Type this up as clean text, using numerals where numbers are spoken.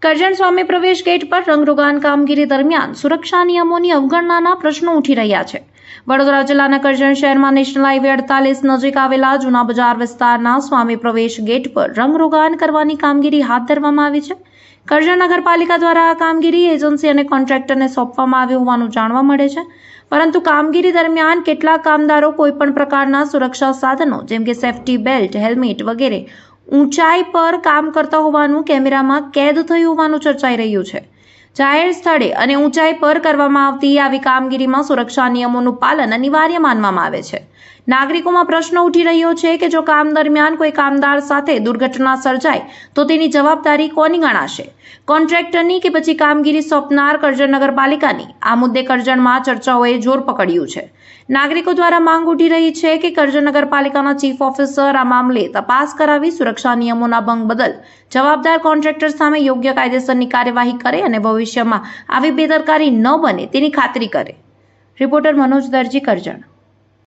કરજણ સ્વામી પ્રવેશ ગેટ પર રંગરોગાન કામગીરી દરમિયાન સુરક્ષા નિયમોની અવગણનાના પ્રશ્નો ઉઠી રહ્યા છે। વડોદરા જિલ્લાના કરજણ શહેરમાં નેશનલ હાઈવે 48 નજીક આવેલા જૂના બજાર વિસ્તારના સ્વામી પ્રવેશ ગેટ પર રંગરોગાન કરવાની કામગીરી હાથ ધરવામાં આવી છે। કરજણ નગરપાલિકા દ્વારા આ કામગીરી એજન્સી અને કોન્ટ્રાક્ટરને સોંપવામાં આવી હોવાનું જાણવા મળે છે, પરંતુ કામગીરી દરમિયાન કેટલાક કામદારો કોઈપણ પ્રકારના સુરક્ષા સાધનો જેમ કે સેફટી બેલ્ટ, હેલ્મેટ વગેરે ઊંચાઈ પર કામ કરતા હોવાનું કેમેરામાં કેદ થયું હોવાનું ચર્ચાઈ રહ્યું છે। જાહેર સ્થળે અને ઊંચાઈ પર કરવામાં આવતી આવી કામગીરીમાં સુરક્ષા નિયમોનું પાલન અનિવાર્ય માનવામાં આવે છે। નાગરિકોમાં પ્રશ્ન ઉઠી રહ્યો છે કે જો કામ દરમિયાન કોઈ કામદાર સાથે દુર્ઘટના સર્જાય તો તેની જવાબદારી કોની ગણાશે, કોન્ટ્રાક્ટરની કે પછી કામગીરી સોંપનાર કરજણ નગરપાલિકાની? આ મુદ્દે કરજણમાં ચર્ચાઓએ જોર પકડ્યું છે। નાગરિકો દ્વારા માંગ ઉઠી રહી છે કે કરજણ નગરપાલિકાના ચીફ ઓફિસર આ મામલે તપાસ કરાવી સુરક્ષા નિયમોના ભંગ બદલ જવાબદાર કોન્ટ્રાક્ટર સામે યોગ્ય કાયદેસરની કાર્યવાહી કરે અને ભવિષ્યમાં આવી બેદરકારી ન બને તેની ખાતરી કરે। રિપોર્ટર મનોજ દરજી, કરજણ।